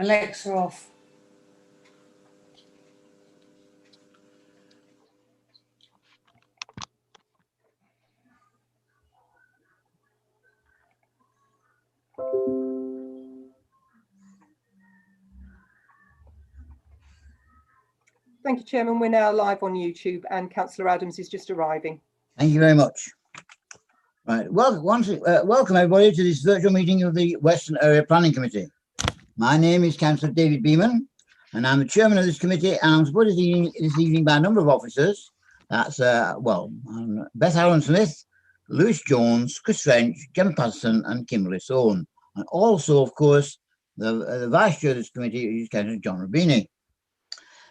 Alexa off. Thank you, Chairman. We're now live on YouTube and Councillor Adams is just arriving. Thank you very much. Right, welcome everybody to this virtual meeting of the Western Area Planning Committee. My name is Councillor David Beeman and I'm the chairman of this committee, and I'm supported this evening by a number of officers. That's, Beth Allen Smith, Lewis Jones, Chris French, Gemma Patterson and Kimberly Sohn. And also, of course, the vice chair of this committee is Councillor John Rubini.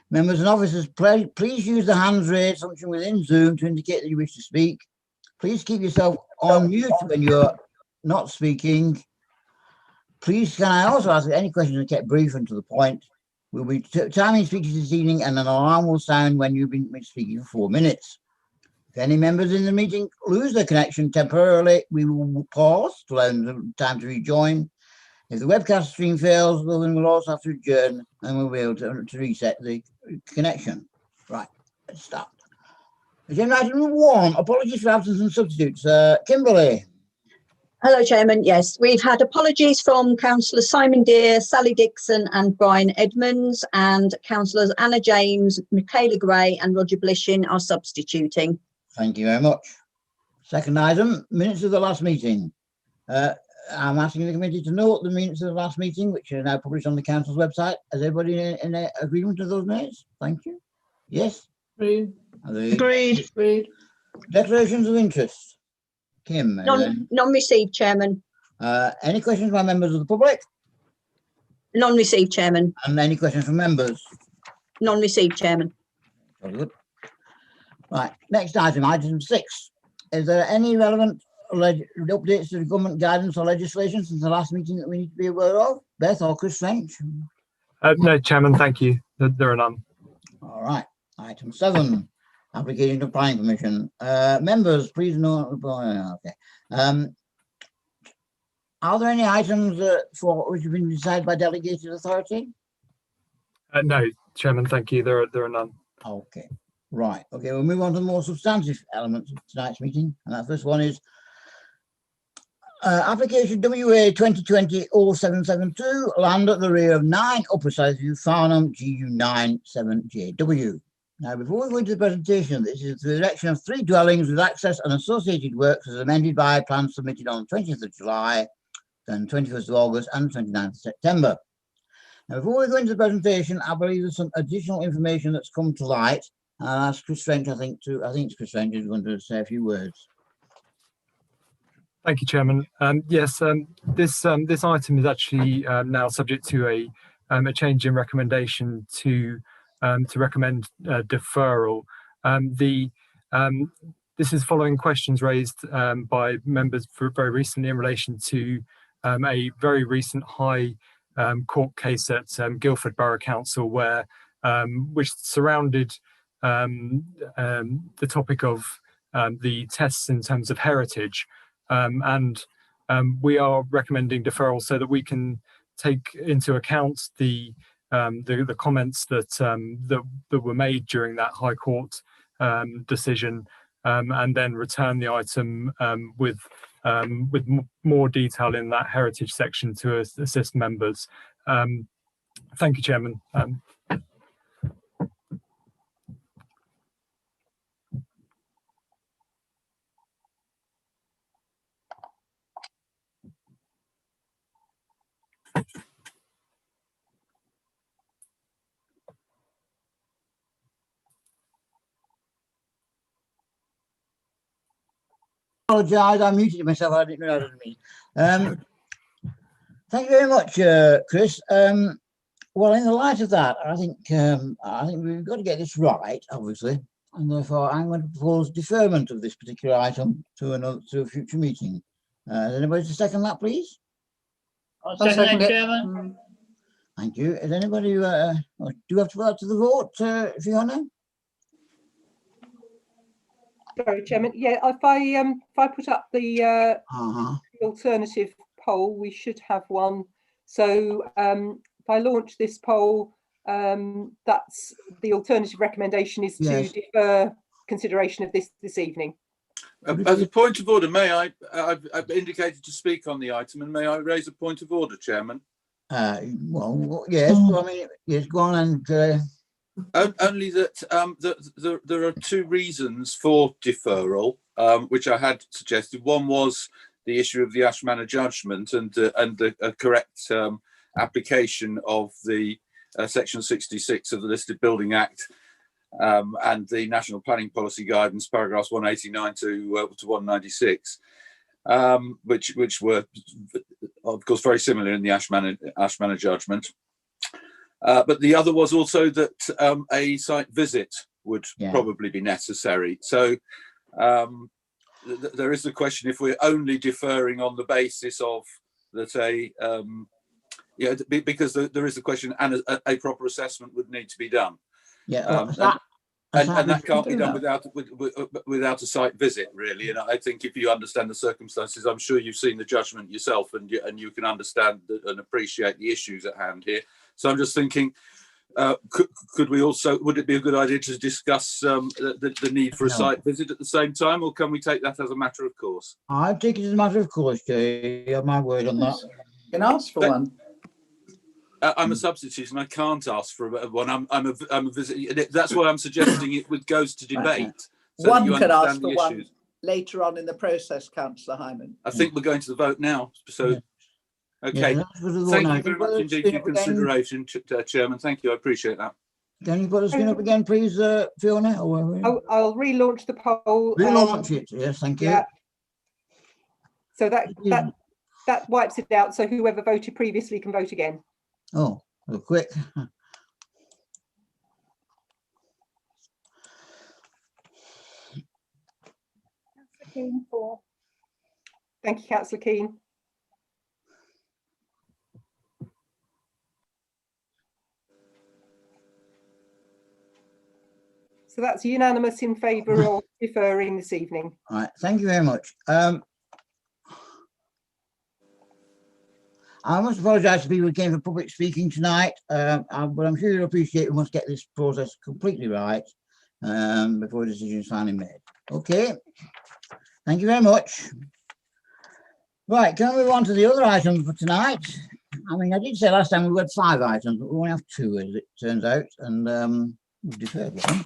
Members and officers, please use the hands raised function within Zoom to indicate that you wish to speak. Please keep yourself on mute when you're not speaking. Please, can I also ask that any questions are kept brief and to the point. We'll be timing speakers this evening and an alarm will sound when you've been speaking for 4 minutes. If any members in the meeting lose their connection temporarily, we will pause to allow them time to rejoin. If the webcast stream fails, then we'll also have to adjourn and we'll be able to reset the connection. Right, let's start. Agenda item 1, apologies for absence and substitutes. Kimberly. Hello, Chairman. Yes, we've had apologies from Councillor Simon Deere, Sally Dixon and Brian Edmonds, and Councillors Anna James, Michaela Gray and Roger Blishin are substituting. Thank you very much. Second item, minutes of the last meeting. I'm asking the committee to note the minutes of the last meeting, which are now published on the council's website. Is everybody in agreement with those minutes? Thank you. Yes? Agreed. Agreed. Declarations of interest. Kim. Non-received, Chairman. Any questions by members of the public? Non-received, Chairman. And any questions from members? Non-received, Chairman. Very good. Right, next item 6. Is there any relevant updates to the government guidance or legislation since the last meeting that we need to be aware of? Beth or Chris French? No, Chairman, thank you. There are none. All right. Item 7, application to planning permission. Members, please note. Okay. Are there any items for which have been decided by delegated authority? No, Chairman, thank you. There are none. Okay. Right. Okay. We'll move on to the more substantive elements of tonight's meeting, and that first one is application WA 2020-0772, land at the rear of 9 Upper Southview, Farnham, GU9 7JW. Now, before we go into the presentation, this is the erection of 3 dwellings with access and associated works as amended by plans submitted on the 20th of July, then 21st of August and 29th of September. Now, before we go into the presentation, I believe there's some additional information that's come to light. I'll ask Chris French, I think it's Chris French who's going to say a few words. Thank you, Chairman. Yes, this item is actually now subject to a change in recommendation to recommend deferral. This is following questions raised by members very recently in relation to a very recent high court case at Guildford Borough Council, which surrounded the topic of the tests in terms of heritage. We are recommending deferral so that we can take into account the comments that were made during that High Court decision, and then return the item with more detail in that heritage section to assist members. Thank you, Chairman. Apologise, I muted myself. I didn't realise what I mean. Thank you very much, Chris. Well, in the light of that, I think we've got to get this right, obviously, and therefore I'm going to propose deferment of this particular item to a future meeting. Is anybody to second that, please? I'll second it, Chairman. Thank you. Is anybody do you have to put that to the vote, Fiona? Sorry, Chairman. Yeah, if I put up the alternative poll, we should have one. So I launch this poll, that's the alternative recommendation is Yes. to defer consideration of this egeming. As a point of order, I've indicated to speak on the item, and may I raise a point of order, Chairman? Well, yes, well, I mean, yes, go on and. Only that there are two reasons for deferral, which I had suggested. One was the issue of the Ash Manor judgment and the correct application of the Section 66 of the Listed Building Act and the National Planning Policy Guidance, paragraphs 189 to 196, which were, of course, very similar in the Ash Manor judgment. But the other was also that a site visit would probably be necessary. So there is the question if we're only deferring on the basis of that because there is the question, and a proper assessment would need to be done. Yeah, and that can't be done without a site visit, really. And I think if you understand the circumstances, I'm sure you've seen the judgment yourself, and you can understand and appreciate the issues at hand here. So I'm just thinking, could we also, would it be a good idea to discuss the need for a site visit at the same time, or can we take that as a matter of course? I take it as a matter of course, Jay. You have my word on that. You can ask for one. I'm a substitute and I can't ask for one. I'm a visit. That's why I'm suggesting it goes to debate. So One you can ask understand for the one issues. later on in the process, Councillor Hyman. I think we're going to the vote now. So, okay. Yeah, thank you very much indeed for your consideration, Chairman. Thank you. I appreciate that. Can you put the screen up again, please, Fiona? I'll relaunch the poll. Relaunch it. Yes, thank you. Yeah. So that wipes it out. So whoever voted previously can vote again. Oh, real quick. Thank you, Councillor Keane. So that's unanimous in favour of deferring this evening. All right, thank you very much. I must apologise to people who came for public speaking tonight, but I'm sure you'll appreciate we must get this process completely right before a decision is finally made. Okay, thank you very much. Right, can we move on to the other items for tonight? I mean, I did say last time we had 5 items, but we only have 2 as it turns out, and we've deferred one.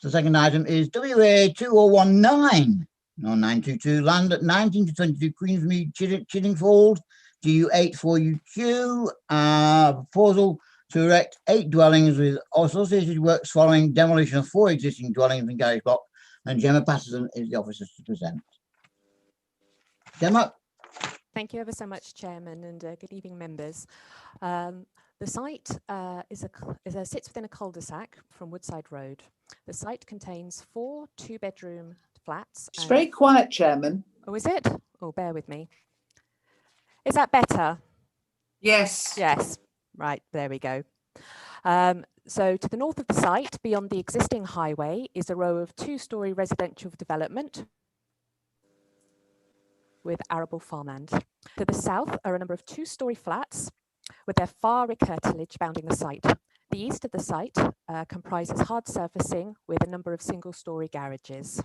The second item is WA 2019 or 922 land at 19 to 22 Queensmead, Chiddingfold, GU84UQ, proposal to erect 8 dwellings with associated works following demolition of 4 existing dwellings in garage block, and Gemma Patterson is the officer to present. Gemma. Thank you ever so much, Chairman, and good evening, members. The site sits within a cul-de-sac from Woodside Road. The site contains 4 2-bedroom flats. It's very quiet, Chairman. Oh, is it? Oh, bear with me. Is that better? Yes. Yes. Right, there we go. So to the north of the site, beyond the existing highway, is a row of 2-storey residential development with arable farmland. To the south are a number of 2-storey flats with their far curtilage bounding the site. The east of the site comprises hard surfacing with a number of single-storey garages.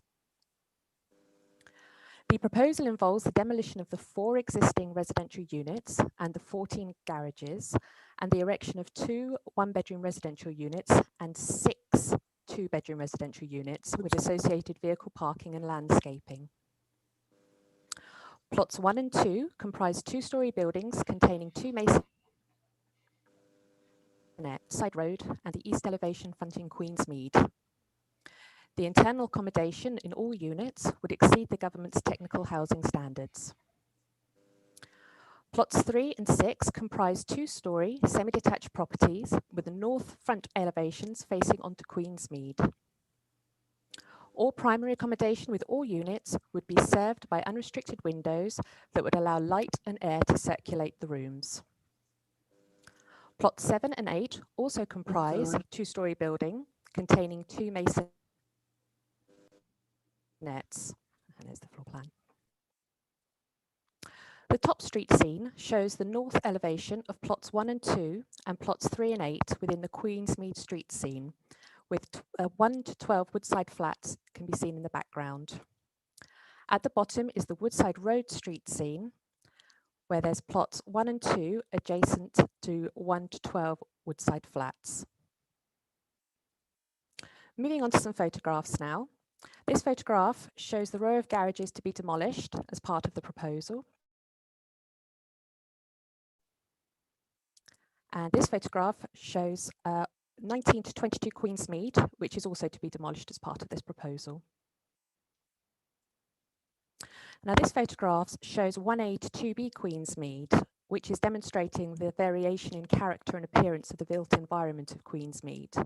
The proposal involves the demolition of the 4 existing residential units and the 14 garages, and the erection of 2 1-bedroom residential units and 6 2-bedroom residential units with associated vehicle parking and landscaping. Plots 1 and 2 comprise 2-storey buildings containing 2 masonry side road and the east elevation fronting Queensmead. The internal accommodation in all units would exceed the government's technical housing standards. Plots 3 and 6 comprise 2-storey semi-detached properties with the north front elevations facing onto Queensmead. All primary accommodation with all units would be served by unrestricted windows that would allow light and air to circulate the rooms. Plots 7 and 8 also comprise a 2-storey building containing 2 mason nets. And there's the floor plan. The top street scene shows the north elevation of plots 1 and 2 and plots 3 and 8 within the Queensmead street scene, with 1 to 12 Woodside flats can be seen in the background. At the bottom is the Woodside Road street scene, where there's plots 1 and 2 adjacent to 1 to 12 Woodside flats. Moving on to some photographs now. This photograph shows the row of garages to be demolished as part of the proposal. And this photograph shows 19 to 22 Queensmead, which is also to be demolished as part of this proposal. Now this photograph shows 1A to 2B Queensmead, which is demonstrating the variation in character and appearance of the built environment of Queensmead.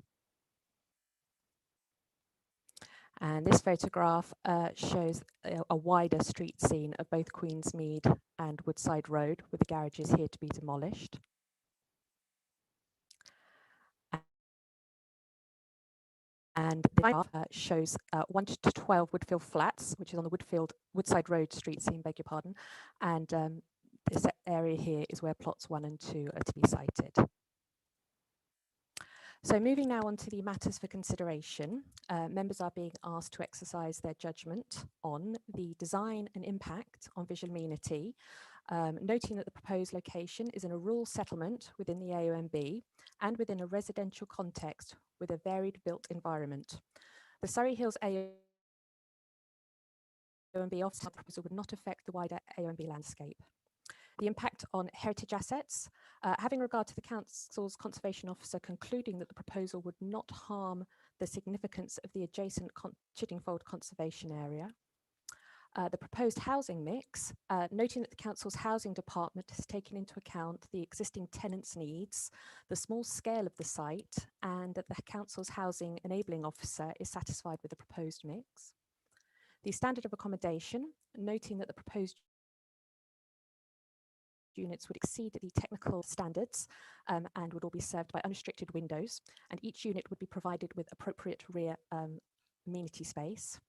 And this photograph shows a wider street scene of both Queensmead and Woodside Road, with the garages here to be demolished. And the graph shows 1 to 12 Woodfield Flats, which is on the Woodside Road street scene, beg your pardon. And this area here is where plots 1 and 2 are to be sited. So moving now on to the matters for consideration, members are being asked to exercise their judgment on the design and impact on visual amenity, noting that the proposed location is in a rural settlement within the AONB and within a residential context with a varied built environment. The Surrey Hills AONB office proposal would not affect the wider AONB landscape. The impact on heritage assets, having regard to the Council's Conservation Officer concluding that the proposal would not harm the significance of the adjacent Chiddingfold Conservation Area. The proposed housing mix, noting that the Council's Housing Department has taken into account the existing tenants' needs, the small scale of the site, and that the Council's Housing Enabling Officer is satisfied with the proposed mix. The standard of accommodation, noting that the proposed units would exceed the technical standards and would all be served by unrestricted windows, and each unit would be provided with appropriate rear amenity space.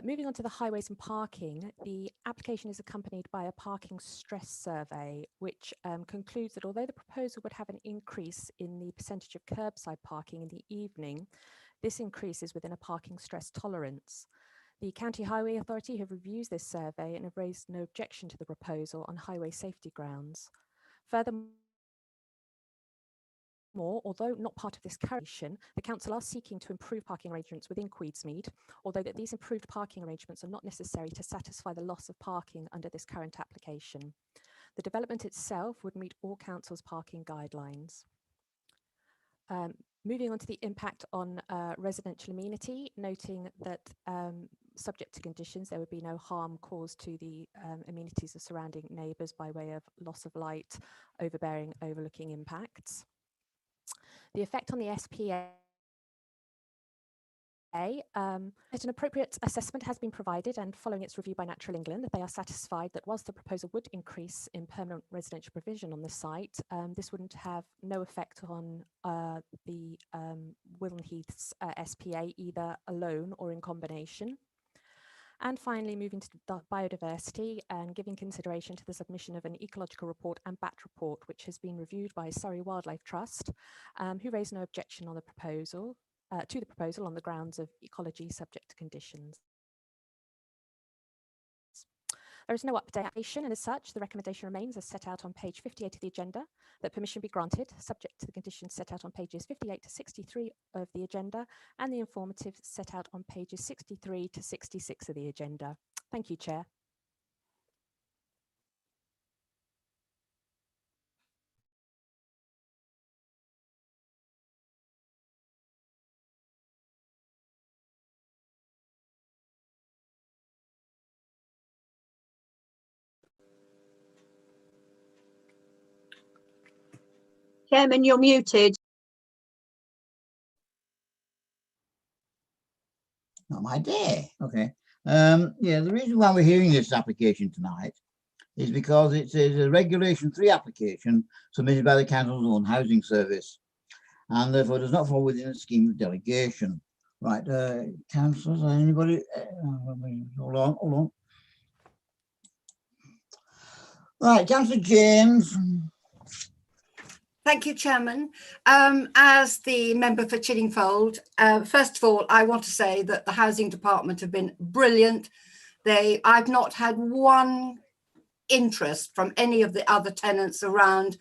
Moving on to the highways and parking, the application is accompanied by a parking stress survey, which concludes that although the proposal would have an increase in the percentage of curbside parking in the evening, this increase is within a parking stress tolerance. The County Highway Authority have reviewed this survey and have raised no objection to the proposal on highway safety grounds. Furthermore, although not part of this current, the Council are seeking to improve parking arrangements within Queensmead, although that these improved parking arrangements are not necessary to satisfy the loss of parking under this current application. The development itself would meet all Council's parking guidelines. Moving on to the impact on residential amenity, noting that subject to conditions, there would be no harm caused to the amenities of surrounding neighbours by way of loss of light, overbearing, overlooking impacts. The effect on the SPA, that an appropriate assessment has been provided, and following its review by Natural England, that they are satisfied that whilst the proposal would increase in permanent residential provision on the site, this wouldn't have no effect on the Wilton Heath's SPA, either alone or in combination. And finally, moving to the biodiversity and giving consideration to the submission of an ecological report and bat report, which has been reviewed by Surrey Wildlife Trust, who raised no objection on the proposal, to the proposal on the grounds of ecology subject to conditions. There is no updation, and as such, the recommendation remains as set out on page 58 of the agenda, that permission be granted, subject to the conditions set out on pages 58 to 63 of the agenda, and the informative set out on pages 63 to 66 of the agenda. Thank you, Chair. Chairman, you're muted. Not my day. Okay. Yeah, the reason why we're hearing this application tonight is because it's a Regulation 3 application submitted by the Council's own housing service, and therefore does not fall within the scheme of delegation. Right, councillors, anybody? Hold on. Right, Councillor James. Thank you, Chairman. As the member for Chiddingfold, first of all, I want to say that the Housing Department have been brilliant. I've not had one interest from any of the other tenants around.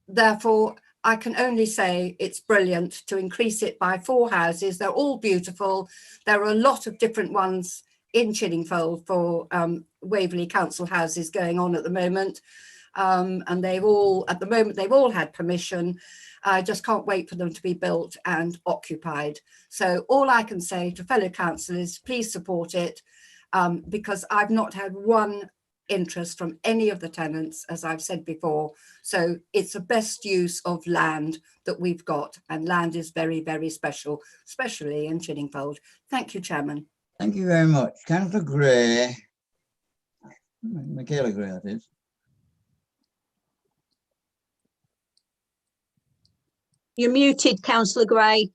Therefore, I can only say it's brilliant to increase it by 4 houses. They're all beautiful. There are a lot of different ones in Chiddingfold for Waverley Council houses going on at the moment. And they've all had permission. I just can't wait for them to be built and occupied. So all I can say to fellow councillors, please support it, because I've not had one interest from any of the tenants, as I've said before. So it's the best use of land that we've got, and land is very, very special, especially in Chiddingfold. Thank you, Chairman. Thank you very much. Councillor Gray. Michaela Gray, that is. You're muted, Councillor Gray.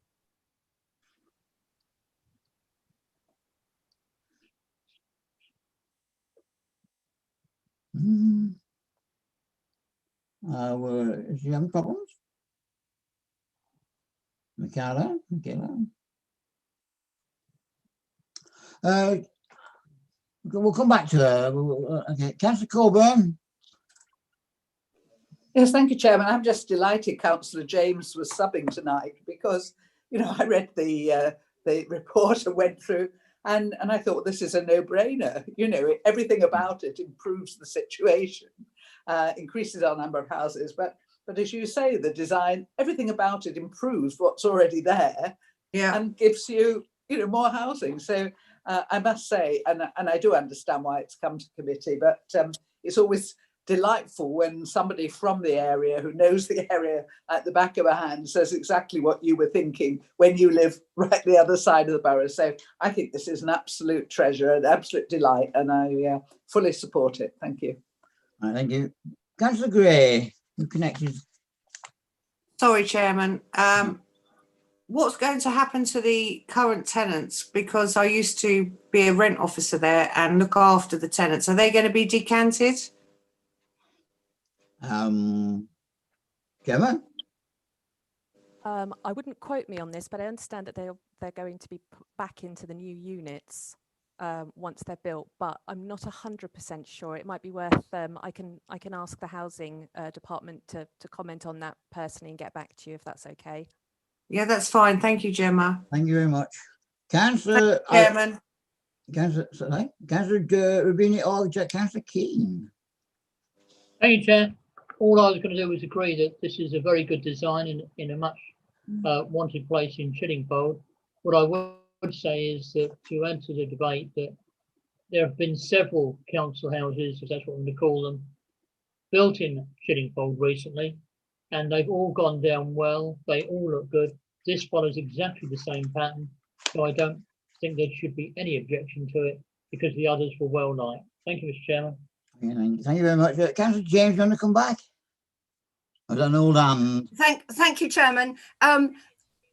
Is she having problems? Michaela? We'll come back to her. Okay, Councillor Coburn. Yes, thank you, Chairman. I'm just delighted Councillor James was subbing tonight because, you know, I read the report and went through and I thought this is a no-brainer. You know, everything about it improves the situation, increases our number of houses. But as you say, the design, everything about it improves what's already there, and gives you, you know, more housing. So I must say, and I do understand why it's come to committee, but it's always delightful when somebody from the area who knows the area at the back of a hand says exactly what you were thinking when you live right the other side of the borough. So I think this is an absolute treasure, an absolute delight, and I fully support it. Thank you. Right, thank you. Councillor Gray, you connected. Sorry, Chairman. What's going to happen to the current tenants? Because I used to be a rent officer there and look after the tenants. Are they going to be decanted? Gemma? I wouldn't quote me on this, but I understand that they're going to be put back into the new units once they're built, but I'm not 100% sure. It might be worth, I can ask the housing department to comment on that personally and get back to you if that's okay. Yeah, that's fine. Thank you, Gemma. Thank you very much. Councillor Chairman. Councillor Rubini or Councillor Keane. Thank you, Chair. All I was going to do was agree that this is a very good design in a much wanted place in Chiddingfold. What I would say is that to add to the debate, that there have been several council houses, if that's what I'm going to call them, built in Chiddingfold recently, and they've all gone down well. They all look good. This follows exactly the same pattern, so I don't think there should be any objection to it because the others were well liked. Thank you, Mr. Chairman. Thank you very much. Councillor James, you want to come back? I don't know. Thank you, Chairman.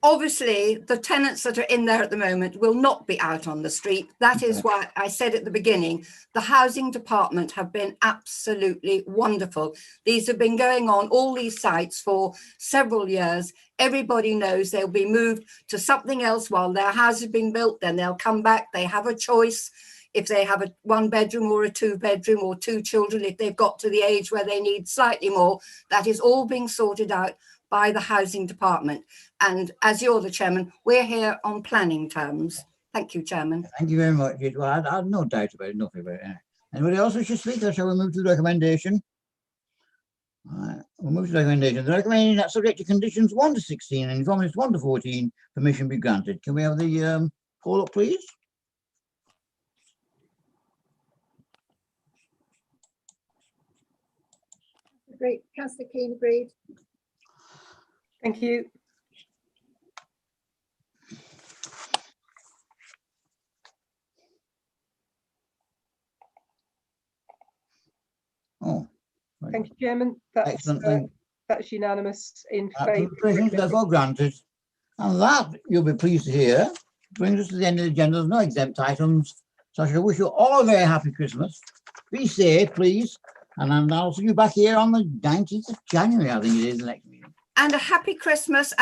Obviously, the tenants that are in there at the moment will not be out on the street. That is why I said at the beginning, the housing department have been absolutely wonderful. These have been going on, all these sites, for several years. Everybody knows they'll be moved to something else while their house has been built. Then they'll come back. They have a choice. If they have a 1-bedroom or a 2-bedroom or 2 children, if they've got to the age where they need slightly more, that is all being sorted out by the housing department. And as you're the chairman, we're here on planning terms. Thank you, Chairman. Thank you very much. Well, I have no doubt about it, nothing about it. Anybody else wish to speak, or shall we move to the recommendation? All right, we'll move to the recommendation. The recommendation that subject to conditions 1 to 16 and informations 1 to 14, permission be granted. Can we have the poll up, please? Agreed. Councillor Keane, agreed. Thank you. Oh, thank you, Chairman. That's excellent. That's unanimous in favour. Therefore granted. And that, you'll be pleased to hear, brings us to the end of the agenda. There's no exempt items. So I shall wish you all a very happy Christmas. Be safe, please. And I'll see you back here on the 19th of January, I think it is, the next meeting. And a happy Christmas